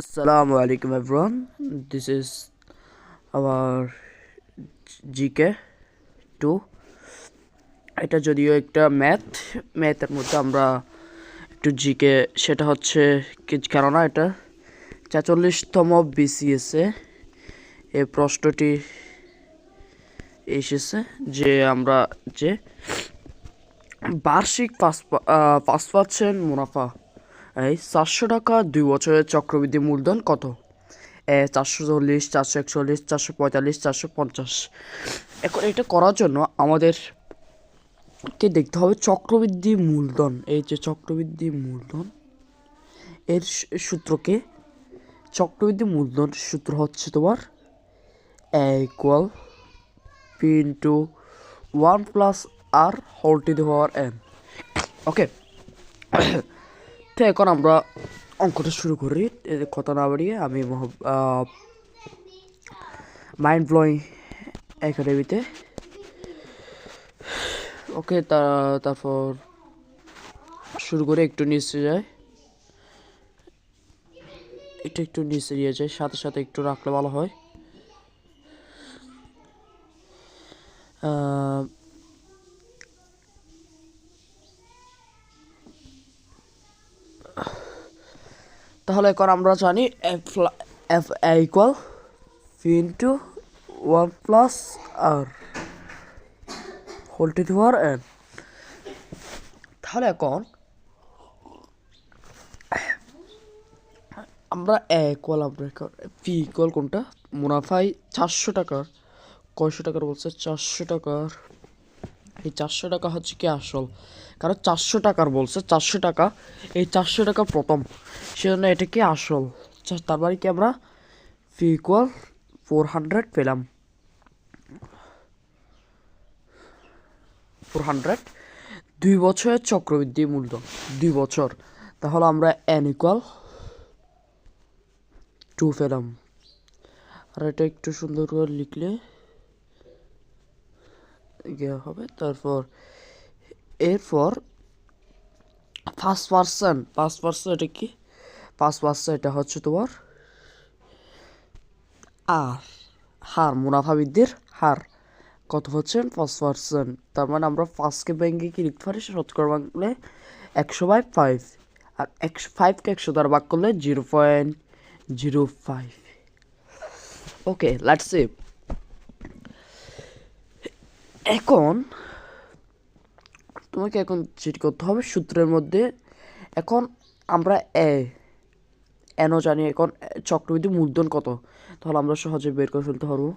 Assalamu alaikum everyone. This is our GK 2. এটা যদিও একটা ম্যাথের মধ্যে আমরা একটু জিকে সেটা হচ্ছে কেননা এটা ৪৪তম বিসিএসে এই প্রশ্নটি এসেছে যে আমরা যে বার্ষিক ৫% মুনাফা এই ৪০০ টাকা ২ বছরের চক্রবৃদ্ধি মূলধন কত? ৪৪০, ৪৪১, ৪৪৫, ৪৫০। এখন এটা করার জন্য আমাদেরকে দেখতে হবে চক্রবৃদ্ধি মূলধন। এই যে চক্রবৃদ্ধি মূলধন এর সূত্রকে চক্রবৃদ্ধি মূলধন সূত্র হচ্ছে তোমার A equal P into 1 plus R whole to the power n. ওকে, তো এখন আমরা অঙ্কটা শুরু করি। কথা না বাড়িয়ে আমি মাইন্ড ব্লোয়িং একাডেমিতে ওকে তারপর শুরু করে একটু নিচে যায়, একটু নিচে নিয়ে যায়, সাথে সাথে একটু রাখলে ভালো হয়। তাহলে এখন আমরা জানি F equal P into 1 plus R whole to the power N. তাহলে এখন আমরা পি ইকুয়াল কোনটা মুনাফায় ৪০০ টাকার কয়শো টাকার বলছে ৪০০ টাকার, এই ৪০০ টাকা হচ্ছে কি আসল, কারণ ৪০০ টাকার বলছে ৪০০ টাকা, এই ৪০০ টাকা প্রথম, সেজন্য এটা কি আসল। তার মানে কি আমরা পি ইকুয়াল 400 পেলাম, 400 ২ বছরের চক্রবৃদ্ধি মূলধন ২ বছর। তাহলে আমরা এন ইকুয়াল 2 পেলাম। আর এটা একটু সুন্দর করে লিখলে ইয়ে হবে। তারপর এরপর 5% এটা কি 5%, এটা হচ্ছে তোমার হার মুনাফা বৃদ্ধির হার কত হচ্ছে 5%। তার মানে আমরা 5কে ব্যাংকে কি লিখতে পারি, শতকরা বাংলে 100/5, আর 5কে 100 দ্বারা ভাগ করলে 0.05। ওকে, লেটস সি। এখন তোমাকে যেটি করতে হবে সূত্রের মধ্যে, এখন আমরা এনও জানি, এখন চক্রবৃদ্ধি মূলধন কত, তাহলে আমরা সহজে বের করে ফেলতে পারবো।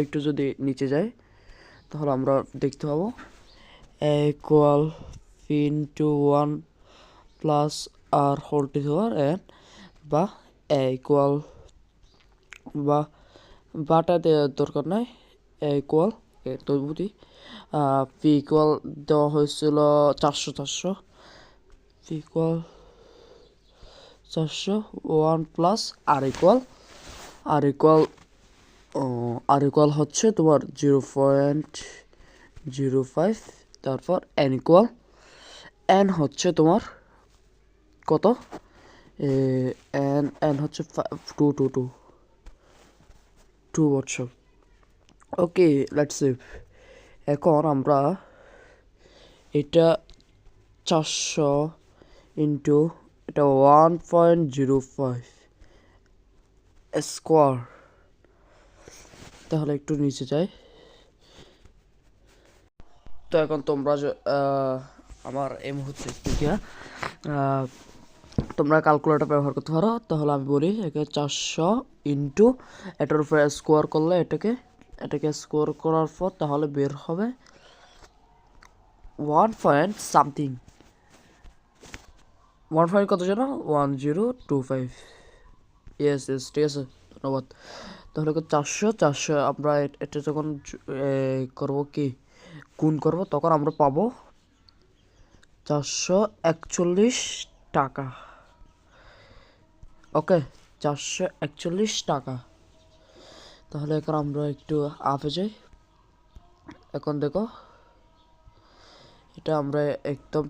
একটু যদি নিচে যাই তাহলে আমরা দেখতে পাবো equal P into 1 plus R whole to the power N, বা ইকুয়াল বাটা দেওয়ার দরকার নাই, ইকুয়াল তৈরি পি ইকুয়াল দেওয়া হয়েছিল 400 পি ইকুয়াল 400 1 প্লাস আর ইকুয়াল হচ্ছে তোমার 0.05। তারপর এন হচ্ছে তোমার কত, এন হচ্ছে 2 বছর। ওকে, লেটস সি। এখন আমরা এটা 400 ইন্টু এটা 1.05 স্কোয়ার, তাহলে একটু নিচে যাই। তো এখন তোমরা আমার এই মুহূর্তে তোমরা ক্যালকুলেটর ব্যবহার করতে পারো। তাহলে আমি বলি একে 400 ইন্টু এটার উপরে স্কোয়ার করলে এটাকে স্কোয়ার করার পর তাহলে বের হবে 1 পয়েন্ট সামথিং, 1 পয়েন্ট কত যেন 1025। ইয়েস, ঠিক আছে, ধন্যবাদ। তাহলে 400 আমরা এটা যখন করবো কি গুণ করবো, তখন আমরা পাবো 441 টাকা। ওকে, 441 টাকা। তাহলে এখন আমরা একটু আপে যাই। এখন দেখো এটা আমরা একদম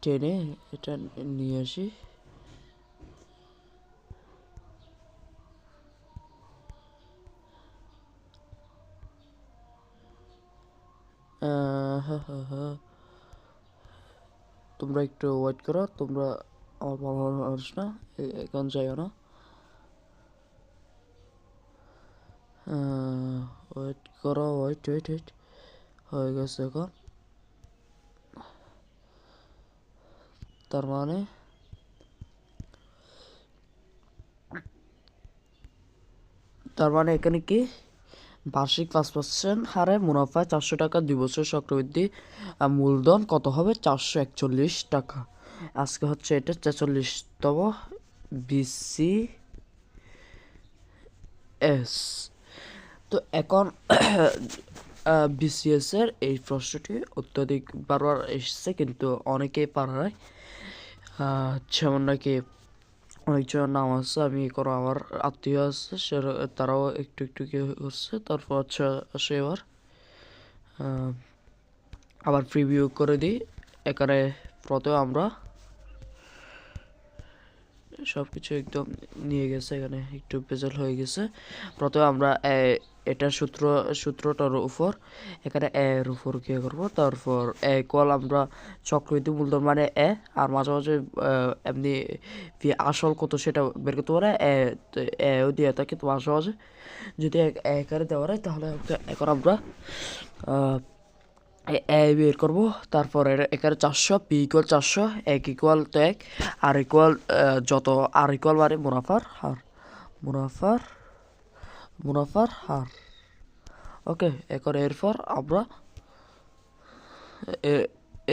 টেনে এটা নিয়ে আসি। তোমরা একটু ওয়েট করো, তোমরা আমার ভালো মানুষ না, এখন যাইও না। ওয়েট করো, ওয়েট ওয়েট ওয়েট, হয়ে গেছে এখন। তার মানে এখানে কি বার্ষিক 5% হারে মুনাফা 400 টাকা, 2 বছর চক্রবৃদ্ধি মূলধন কত হবে? 441 টাকা। আজকে হচ্ছে এটা 46তম BCS। তো এখন BCS এর এই প্রশ্নটি অত্যধিক বারবার এসেছে, কিন্তু অনেকেই পারে নাই। যেমন নাকি অনেকজন নাম আছে, আমি কোনো আমার আত্মীয় আছে, তারাও একটু একটু কি করছে। তারপর আসে এবার আবার প্রিভিউ করে দিই। এখানে প্রথমে আমরা সব কিছু একদম নিয়ে গেছে, এখানে একটু বেজাল হয়ে গেছে। প্রথমে আমরা এটা সূত্রটার উপর এখানে এর উপর কি করবো, তারপর কল আমরা চক্রবৃদ্ধি মূলধন মানে আর মাঝে মাঝে এমনি আসল কত সেটা বের করতে পারে, এও দিয়ে থাকে। তো মাঝে মাঝে যদি একারে দেওয়া হয়, তাহলে এখন আমরা বের করবো। তারপর এখানে 400, P = 400, 1 = তো 1, আর ইকুয়াল যত, আর ইকুয়াল মানে মুনাফার হার, মুনাফার হার। ওকে, এখন এরপর আমরা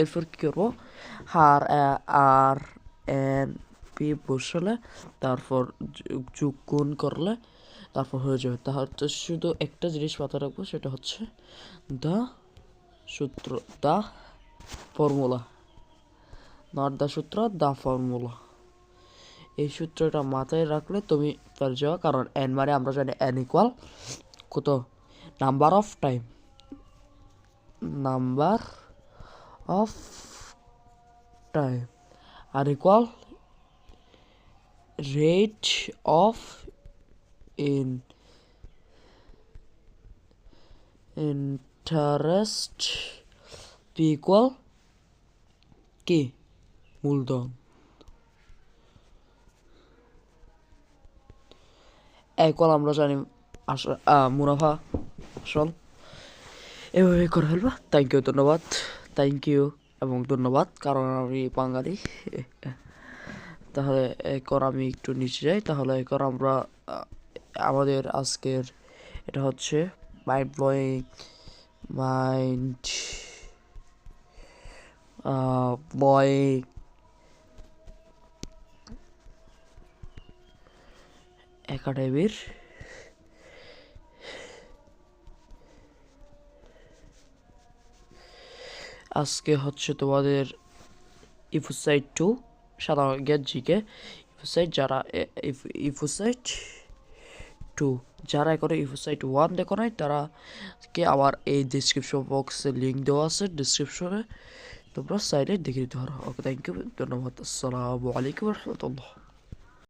এরপর কী করবো, হার আর এন পি বসালে, তারপর যোগ গুণ করলে তারপর হয়ে যাবে। তাহলে শুধু একটা জিনিস মাথায় রাখবো, সেটা হচ্ছে দ্য সূত্র, দ্য ফর্মুলা, নট দ্য সূত্র, দ্য ফর্মুলা। এই সূত্রটা মাথায় রাখলে তুমি পেরে যাও, কারণ এন মানে আমরা জানি এন ইকুয়াল কত, নাম্বার অফ টাইম, আর equal rate of interest, P equal কি, মূলধন। ইকুয়াল আমরা জানি মুনাফা, আসল। এভাবে করে ফেলবা। থ্যাংক ইউ এবং ধন্যবাদ, কারণ আমি বাঙালি। তাহলে এখন আমি একটু নিচে যাই। তাহলে এখন আমরা আমাদের আজকের এটা হচ্ছে মাইন্ড ব্লোয়িং একাডেমির আজকে হচ্ছে তোমাদের ইফোসাইট 2 সাধারণ জ্ঞান জিকে ইফোসাইট, যারা ইফোসাইট 2 যারা এখন ইফোসাইট 1 দেখো নাই, তারা কে আমার এই ডিসক্রিপশন বক্সে লিঙ্ক দেওয়া আছে, ডিসক্রিপশনে তোমরা সাইডে দেখে দিতে পারো। ওকে, থ্যাংক ইউ, ধন্যবাদ, আসসালামু আলাইকুম রহমতুল্লাহ।